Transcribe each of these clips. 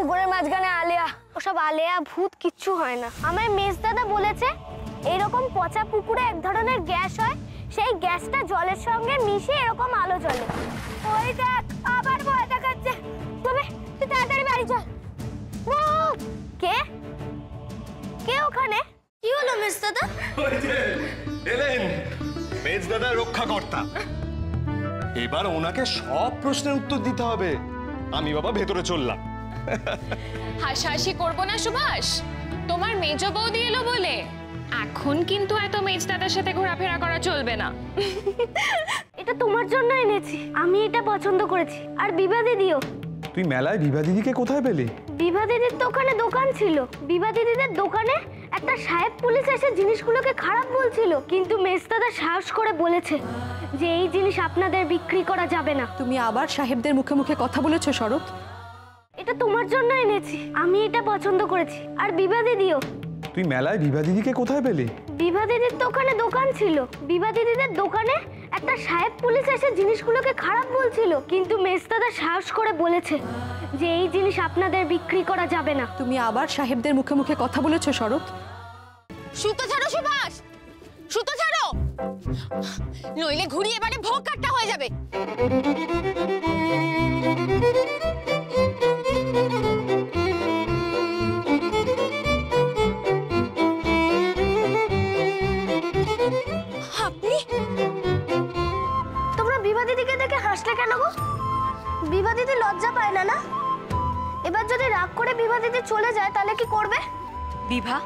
পুকুরের মাঝখানে আলেয়া। ওসব আলেয়া ভূত কিচ্ছু হয় না। আমার মেজ দাদা বলেছে এরকম পচা পুকুরে এক ধরনের গ্যাস হয়, সেই গ্যাসটা জলের সঙ্গে মিশে এরকম আলো জ্বলে। ওই দেখ আবার ভয় দেখাচ্ছে। তবে তুই তাড়াতাড়ি বাড়ি চল। কে কে ওখানে? কি হলো মেজ দাদা? ওই যে এলেন মেজ দাদা রক্ষাকর্তা। এবার ওনাকে সব প্রশ্নের উত্তর দিতে হবে। আমি বাবা ভেতরে চললাম। হাসাহাসি করবো না সুভাষ, তোমার মেজ বৌদি এলো বলে এখন কিন্তু এত মেজ দাদার সাথে ঘোরাফেরা করা চলবে না। এটা তোমার জন্য এনেছি, আমি এটা পছন্দ করেছি। আর বিভা দিদিও। তুই মেলায় বিভা দিদিকে কোথায় পেলি? বিভা দিদির তো ওখানে দোকান ছিল। বিভা দিদিদের দোকানে একটা সাহেব পুলিশ এসে জিনিসগুলোকে খারাপ বলছিল, কিন্তু মেজ দাদা সাহস করে বলেছে যে এই জিনিস আপনাদের বিক্রি করা যাবে না। তুমি আবার সাহেবদের মুখে মুখে কথা বলেছো শরৎ? এটা তোমার জন্য এনেছি, আমি এটা পছন্দ করেছি। আর বিভা দিদিও। তুই মেলায় বিভা দিদিকে কোথায় পেলি? বিভা দিদির তো ওখানে দোকান ছিল। বিভা দিদিদের দোকানে একটা সাহেব পুলিশ এসে জিনিসগুলোকে খারাপ বলছিল, কিন্তু মেজ দাদা সাহস করে বলেছে যে এই জিনিস আপনাদের বিক্রি করা যাবে না। তুমি আবার সাহেবদের মুখে মুখে কথা বলেছো শরৎ? সুতো ছাড়ো সুভাষ, সুতো ছাড়ো, নইলে ঘুড়ি এবারে ভোগ কাটটা হয়ে যাবে। আপনি তোমরা বিভা দিদিকে দেখে হাসলে কেন গো? বিভা দিদি লজ্জা পায় না না? এবার যদি রাগ করে বিভা দিদি চলে যায় তাহলে কি করবে? বিভা,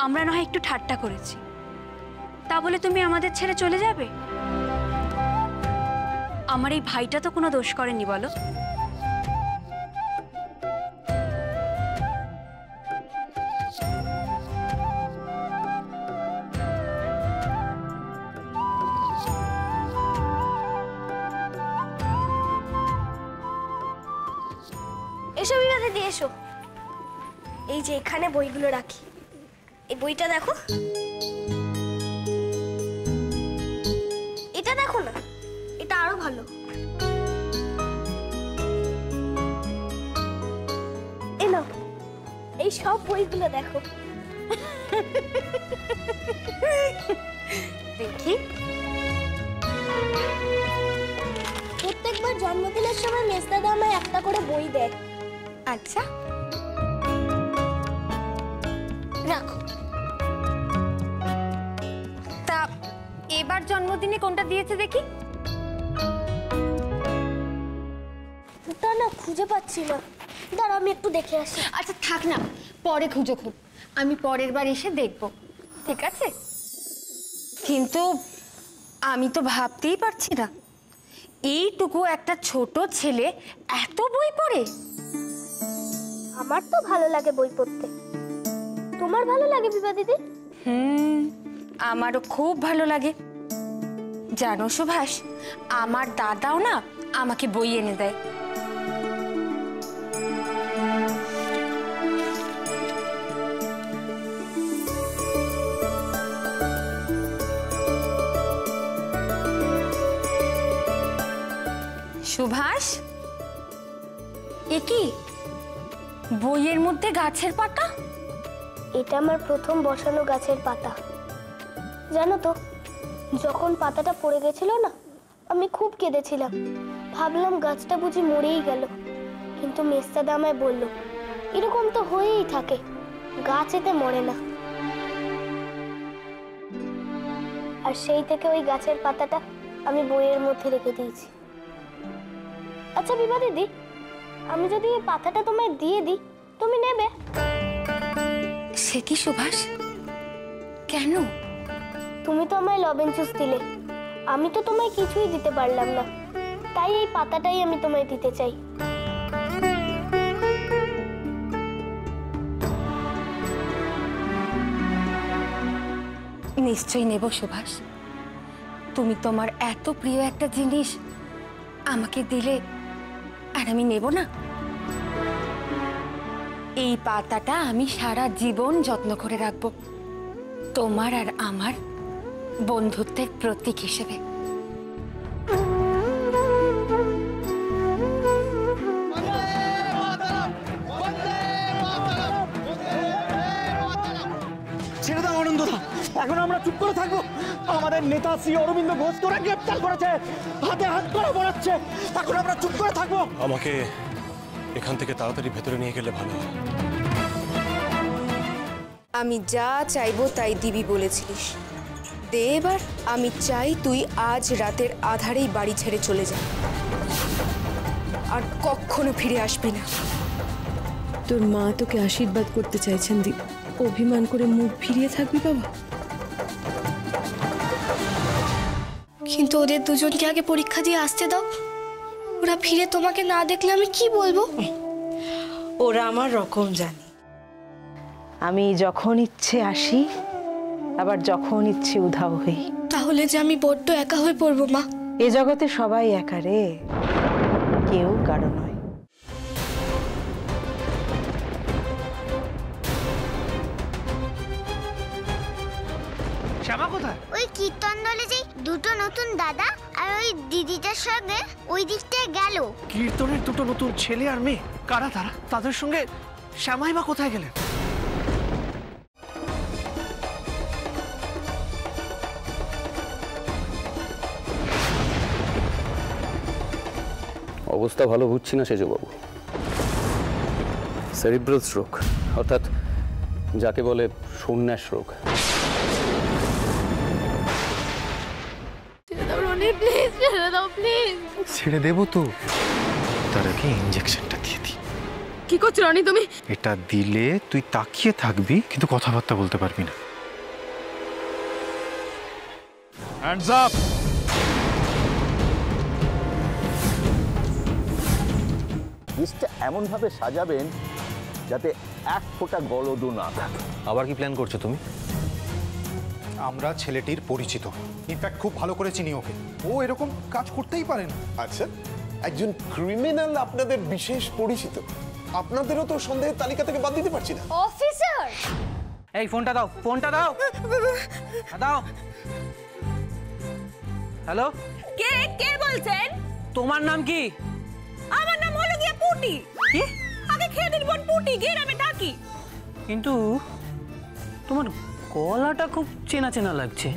আমরা নয় একটু ঠাট্টা করেছি, তা বলে তুমি আমাদের ছেড়ে চলে যাবে? আমার এই ভাইটা তো কোনো দোষ করেনি বলো। এসো বিভা দিদি এসো। এই যে এখানে বইগুলো রাখি, এই বইটা দেখো, এটা দেখো না, এটা আরো ভালো। এলো এই সব বইগুলো দেখো। দেখি প্রত্যেকবার জন্মদিনের সময় মেজ দাদা আমায় একটা করে বই দেয়। আচ্ছা রাখো। তা এবার জন্মদিনে কোনটা দিয়েছে দেখি? তা না খুঁজে পাচ্ছি না, দাঁড়া আমি একটু দেখে আসি। আচ্ছা থাক না, পরে খুঁজো খুব, আমি পরের বার এসে দেখব, ঠিক আছে? কিন্তু আমি তো ভাবতেই পারছি না এইটুকু একটা ছোট ছেলে এত বই পড়ে। আমার তো ভালো লাগে বই পড়তে, তোমার ভালো লাগে বিভা দিদি? আমারও খুব ভালো লাগে। জানো সুভাষ, আমার দাদাও না আমাকে বই এনে দেয়। সুভাষ, এ কি বইয়ের মধ্যে গাছের পাতা? এটা আমার প্রথম বসানো গাছের পাতা। জানো তো, যখন পাতাটা পড়ে গেছিল না, আমি খুব কেঁদেছিলাম। ভাবলাম গাছটা বুঝি মরেই গেল, কিন্তু মেজদাদা আমায় বলল এরকম তো হয়েই থাকে, গাছ এতে মরে না। আর সেই থেকে ওই গাছের পাতাটা আমি বইয়ের মধ্যে রেখে দিয়েছি। আচ্ছা বিভা দিদি, আমি যদি এই পাতাটা তোমায় দিয়ে দিই, তুমি নেবে? সে কি সুভাষ, কেন? তুমি তো আমায় লবণ জুস দিলে, আমি তো তোমায় কিছুই দিতে পারলাম না, তাই এই পাতাটাই আমি তোমায় দিতে চাই। নিশ্চয়ই নেব সুভাষ। তুমি তোমার এত প্রিয় একটা জিনিস আমাকে দিলে, আর আমি নেব না? এই পাতাটা আমি সারা জীবন যত্ন করে রাখবো, তোমার আর আমার বন্ধুত্বের প্রতীক হিসেবে। এখন আমরা চুপ করে থাকবো? আমাদের নেতা শ্রী অরবিন্দ ঘোষকে ওরা গ্রেপ্তার করেছে, হাতে হাত করে পড়াচ্ছে। এখন আমরা চুপ করে থাকবো? আমাকে এখান থেকে তাড়াতাড়ি ভেতরে নিয়ে গেলে ভালো হয়। আমি যা চাইবো তাই দিবি বলেছিলিস। দে এবার, আমি চাই তুই আজ রাতের আধারেই বাড়ি ছেড়ে চলে যা, আর কখনো ফিরে আসবি না। তোর মা তোকে আশীর্বাদ করতে চাইছেন দীপ। অভিমান করে মুখ ফিরিয়ে থাকবি বাবা? কিন্তু ওদের দুজনকে আগে পরীক্ষা দিয়ে আসতে দাও। ওরা ফিরে তোমাকে না দেখলে আমি কি বলবো? ওরা আমার রকম জানে। আমি যখন ইচ্ছে আসি, আবার যখন ইচ্ছে উধাও হই। তাহলে যে আমি বড্ড একা হয়ে পড়বো মা। এ জগতে সবাই একা রে, কেউ কারো নয়। শ্যামা কোথায়? ওই কীর্তন দলে যে দুটো নতুন দাদা আর ওই দিদিটার সঙ্গে ওই দিকটায় গেল। কীর্তনের দুটো নতুন ছেলে আর মেয়ে, কারা তারা? তাদের সঙ্গে শ্যামাই বা কোথায় গেলেন? অবস্থা ভালো বুঝছি না সেজবাবু। সেরিব্রাল স্ট্রোক, অর্থাৎ যাকে বলে সন্ন্যাস রোগ। ছেড়ে দেবো তো, তার আগে ইঞ্জেকশনটা দিয়ে দিই। কি করছো রনি তুমি? এটা দিলে তুই তাকিয়ে থাকবি, কিন্তু কথাবার্তা বলতে পারবি না। Hands up! লিস্টটা এমনভাবে সাজাবেন যাতে এক ফোঁটা গলদও না থাকে। আবার কি প্ল্যান করছো তুমি? আমরা ছেলেটির পরিচিত, ইনফ্যাক্ট খুব ভালো করে চিনি ওকে। ও এরকম কাজ করতেই পারে না। আচ্ছা, একজন ক্রিমিনাল আপনাদের বিশেষ পরিচিত, আপনাদেরও তো সন্দেহের তালিকা থেকে বাদ দিতে পারছি না। অফিসার! এই ফোনটা দাও, ফোনটা দাও, দাও। হ্যালো, কে কে বলছেন? তোমার নাম কি? আমার নাম হলো গিয়া পুটি। কি? আগে খেয়ে দিন বোন পুটি, গ্রামে ডাকি। কিন্তু তোমার গলাটা খুব চেনা চেনা লাগছে।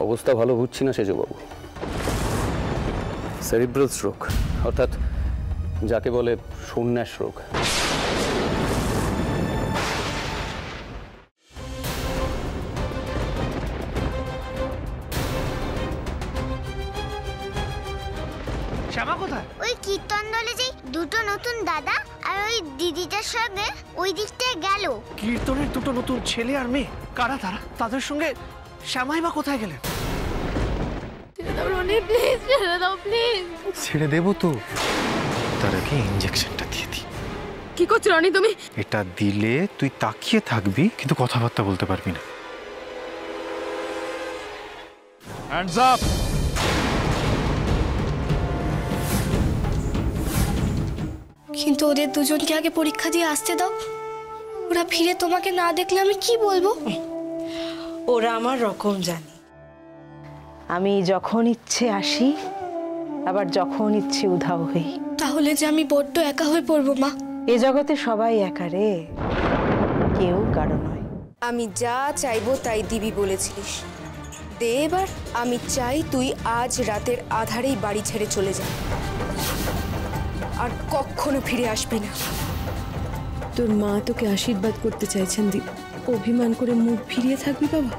অবস্থা ভালো বুঝছি না সেজবাবু। সেরিব্রাল স্ট্রোক, অর্থাৎ যাকে বলে সন্ন্যাস রোগ। শ্যামা কোথায়? ওই কীর্তন দলে যে দুটো নতুন দাদা আর ওই দিদিটার সঙ্গে ওই দিকটায় গেল। কীর্তনের দুটো নতুন ছেলে আর মেয়ে, কারা তারা? তাদের সঙ্গে শ্যামাই বা কোথায় গেলেন? ছেড়ে দেবো তো, তার আগে ইঞ্জেকশনটা দিয়ে দিই। কি করছো রনি তুমি? এটা দিলে তুই তাকিয়ে থাকবি, কিন্তু কথাবার্তা বলতে পারবি না। Hands up! কিন্তু ওদের দুজনকে আগে পরীক্ষা দিয়ে আসতে দাও। ওরা ফিরে তোমাকে না দেখলে আমি কি বলবো? ওরা আমার রকম জানে। আমি যখন ইচ্ছে আসি, আবার যখন ইচ্ছে উধাও হই। তাহলে যে আমি বড্ড একা হয়ে পড়বো মা। এ জগতে সবাই একা রে, কেউ কারো নয়। আমি যা চাইবো তাই দিবি বলেছিলিস। দে এবার, আমি চাই তুই আজ রাতের আধারেই বাড়ি ছেড়ে চলে যা, আর কখনো ফিরে আসবি না। তোর মা তোকে আশীর্বাদ করতে চাইছেন দীপ। অভিমান করে মুখ ফিরিয়ে থাকবি বাবা?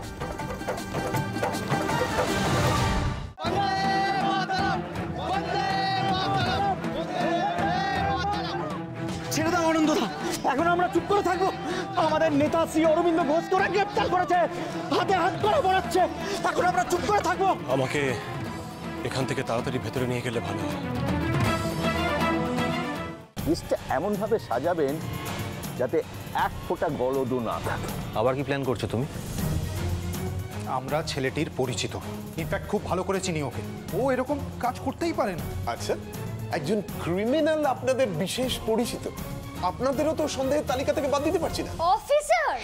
ছেড়ে দাও আনন্দদা, এখন আমরা চুপ করে থাকবো? আমাদের নেতা শ্রী অরবিন্দ ঘোষকে ওরা গ্রেপ্তার করেছে, হাতে হাত করে পড়াচ্ছে। এখন আমরা চুপ করে থাকবো? আমাকে এখান থেকে তাড়াতাড়ি ভেতরে নিয়ে গেলে ভালো হয়। লিস্টটা এমনভাবে সাজাবেন যাতে এক ফোঁটা গলদও না থাকে। আবার কি প্ল্যান করছো তুমি? আমরা ছেলেটির পরিচিত, ইনফ্যাক্ট খুব ভালো করে চিনি ওকে। ও এরকম কাজ করতেই পারে না। আচ্ছা, একজন ক্রিমিনাল আপনাদের বিশেষ পরিচিত, আপনাদেরও তো সন্দেহের তালিকা থেকে বাদ দিতে পারছি না। অফিসার!